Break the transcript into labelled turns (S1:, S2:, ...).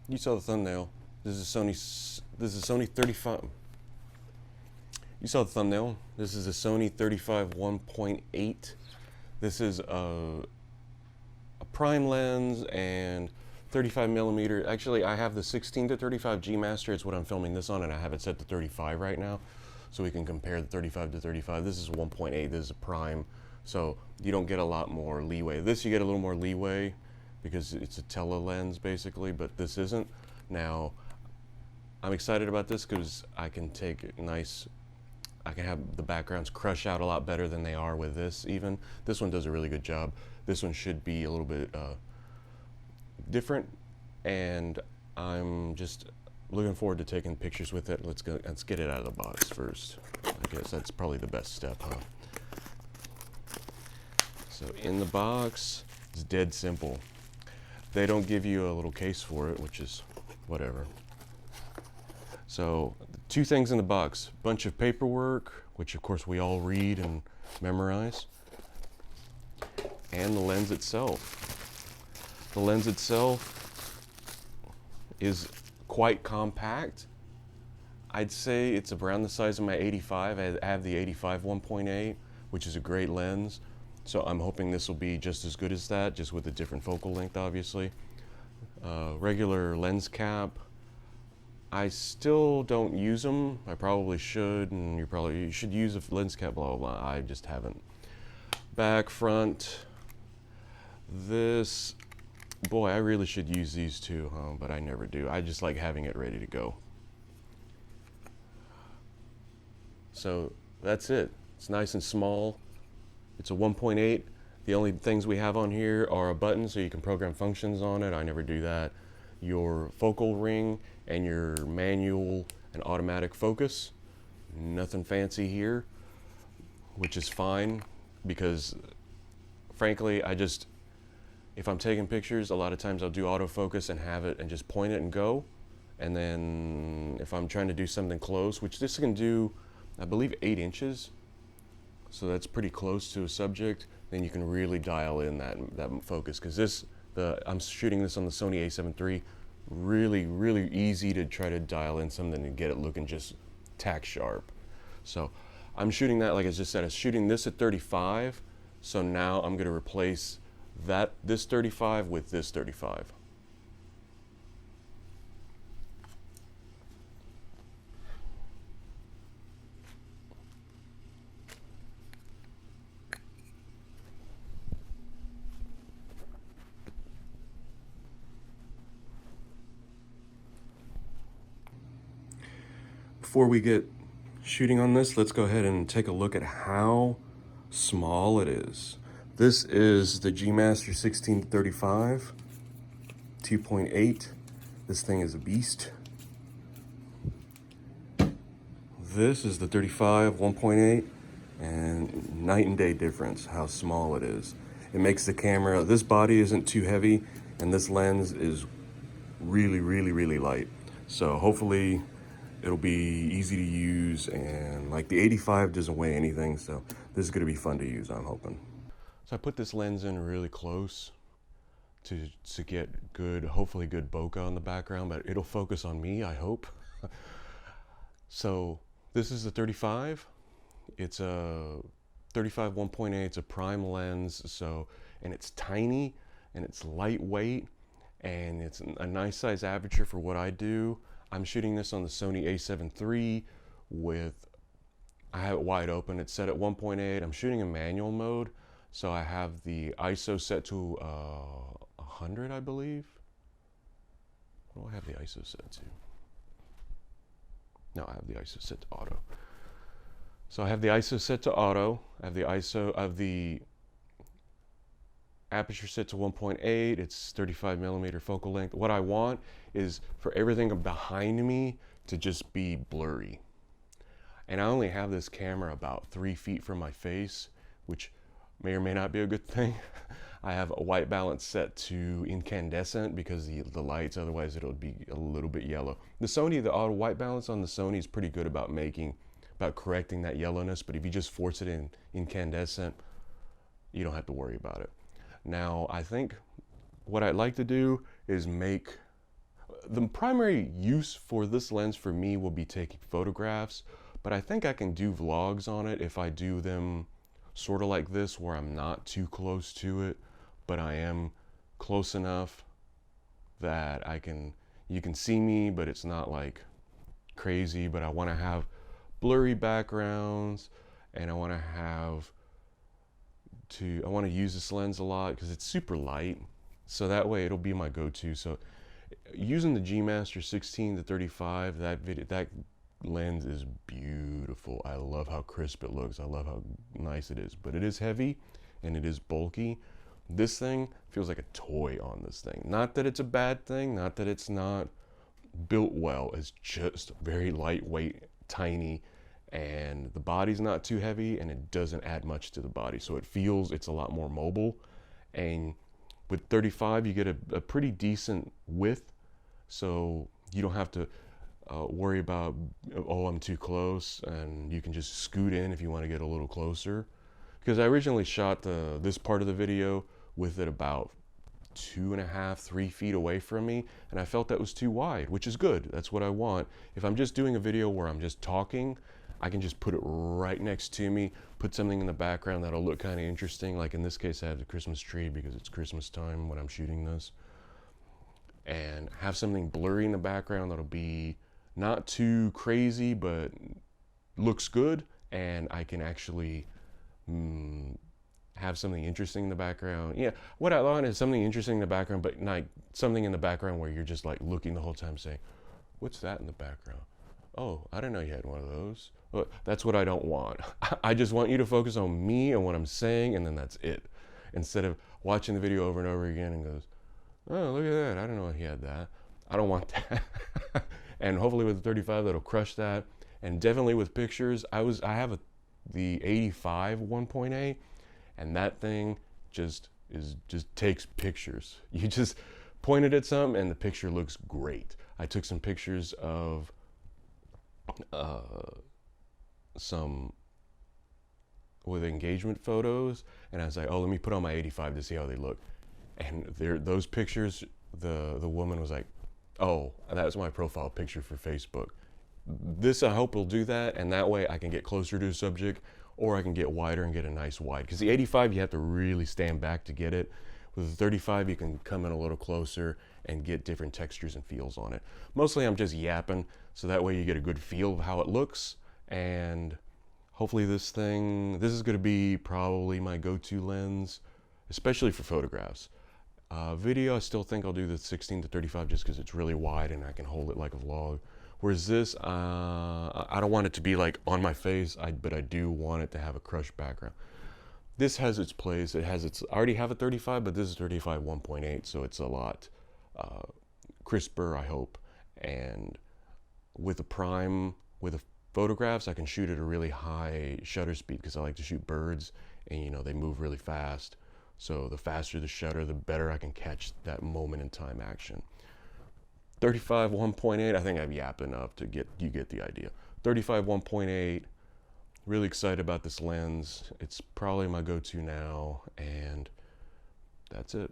S1: You saw the thumbnail. This is Sony 35. You saw the thumbnail. This is a Sony 35 1.8. This is a prime lens and 35 millimeter. Actually, I have the 16 to 35 G Master. It's what I'm filming this on, and I have it set to 35 right now, so we can compare the 35 to 35. This is 1.8. This is a prime, so you don't get a lot more leeway. This you get a little more leeway because it's a tele lens basically, but this isn't. Now, I'm excited about this because I can take nice. I can have the backgrounds crush out a lot better than they are with this even. This one does a really good job. This one should be a little bit different, and I'm just looking forward to taking pictures with it. Let's get it out of the box first. I guess that's probably the best step, huh? So in the box, it's dead simple. They don't give you a little case for it, which is whatever. So, two things in the box. Bunch of paperwork, which of course we all read and memorize. And the lens itself. The lens itself is quite compact. I'd say it's around the size of my 85. I have the 85 1.8, which is a great lens. So I'm hoping this will be just as good as that, just with a different focal length, obviously. Regular lens cap. I still don't use them. I probably should, and you should use a lens cap, blah, blah, blah. I just haven't. Back, front. This, boy, I really should use these two, huh? But I never do. I just like having it ready to go. So that's it. It's nice and small. It's a 1.8. The only things we have on here are a button so you can program functions on it. I never do that. Your focal ring and your manual and automatic focus. Nothing fancy here, which is fine because frankly, if I'm taking pictures, a lot of times I'll do autofocus and have it and just point it and go. And then if I'm trying to do something close, which this can do, I believe 8 inches. So that's pretty close to a subject. Then you can really dial in that focus, because I'm shooting this on the Sony a7 III. Really easy to try to dial in something and get it looking just tack sharp. So I'm shooting that, like I just said, I'm shooting this at 35. So now I'm going to replace this 35 with this 35. Before we get shooting on this, let's go ahead and take a look at how small it is. This is the G Master 1635 2.8. This thing is a beast. This is the 35 1.8, and night and day difference how small it is. It makes the camera, this body isn't too heavy, and this lens is really light. So hopefully it'll be easy to use, and like the 85 doesn't weigh anything, so this is going to be fun to use, I'm hoping. So I put this lens in really close to get good, hopefully good bokeh on the background, but it'll focus on me, I hope. So this is the 35. It's a 35 1.8. It's a prime lens, and it's tiny and it's lightweight, and it's a nice size aperture for what I do. I'm shooting this on the Sony a7 III I have it wide open. It's set at 1.8. I'm shooting in manual mode, so I have the ISO set to 100, I believe. What do I have the ISO set to? No, I have the ISO set to auto. So I have the ISO set to auto. I have the ISO of the aperture set to 1.8. It's 35 millimeter focal length. What I want is for everything behind me to just be blurry. And I only have this camera about 3 feet from my face, which may or may not be a good thing. I have a white balance set to incandescent because the lights, otherwise it'll be a little bit yellow. The auto white balance on the Sony is pretty good about correcting that yellowness, but if you just force it in incandescent, you don't have to worry about it. Now, I think what I'd like to do is The primary use for this lens for me will be taking photographs, but I think I can do vlogs on it if I do them sort of like this, where I'm not too close to it, but I am close enough that you can see me, but it's not like crazy. But I want to have blurry backgrounds, and I want to use this lens a lot because it's super light, so that way it'll be my go-to. So using the G Master 16-35, that lens is beautiful. I love how crisp it looks. I love how nice it is, but it is heavy and it is bulky. This thing feels like a toy on this thing. Not that it's a bad thing, not that it's not built well. It's just very lightweight, tiny, and the body's not too heavy, and it doesn't add much to the body. So it feels it's a lot more mobile. And with 35, you get a pretty decent width, so you don't have to worry about, oh, I'm too close, and you can just scoot in if you want to get a little closer. Because I originally shot this part of the video with it about 2.5, 3 feet away from me, and I felt that was too wide, which is good. That's what I want. If I'm just doing a video where I'm just talking, I can just put it right next to me, put something in the background that'll look kind of interesting. Like in this case, I have the Christmas tree because it's Christmas time when I'm shooting this. And have something blurry in the background that'll be not too crazy, but looks good. And I can actually have something interesting in the background. Yeah, what I want is something interesting in the background, but not something in the background where you're just like looking the whole time saying, what's that in the background? Oh, I didn't know you had one of those. Well, that's what I don't want. I just want you to focus on me and what I'm saying, and then that's it. Instead of watching the video over and over again and goes, oh, look at that. I don't know he had that. I don't want that. And hopefully with the 35, that'll crush that. And definitely with pictures, I have the 85 1.8, and that thing just takes pictures. You just point it at something and the picture looks great. I took some pictures of some with engagement photos, and I was like, oh, let me put on my 85 to see how they look. And those pictures, the woman was like, oh, that was my profile picture for Facebook. This, I hope, will do that, and that way I can get closer to the subject, or I can get wider and get a nice wide. Because the 85, you have to really stand back to get it. With the 35, you can come in a little closer and get different textures and feels on it. Mostly I'm just yapping, so that way you get a good feel of how it looks. And hopefully this is going to be probably my go-to lens, especially for photographs. Video, I still think I'll do the 16-35 just because it's really wide and I can hold it like a vlog. Whereas this, I don't want it to be like on my face, but I do want it to have a crushed background. This has its place. I already have a 35, but this is 35 1.8, so it's a lot crisper, I hope. And with the photographs, I can shoot at a really high shutter speed because I like to shoot birds, and they move really fast. So the faster the shutter, the better I can catch that moment in time action. 35 1.8, I think I've yapped enough to you get the idea. 35 1.8, really excited about this lens. It's probably my go-to now, and that's it.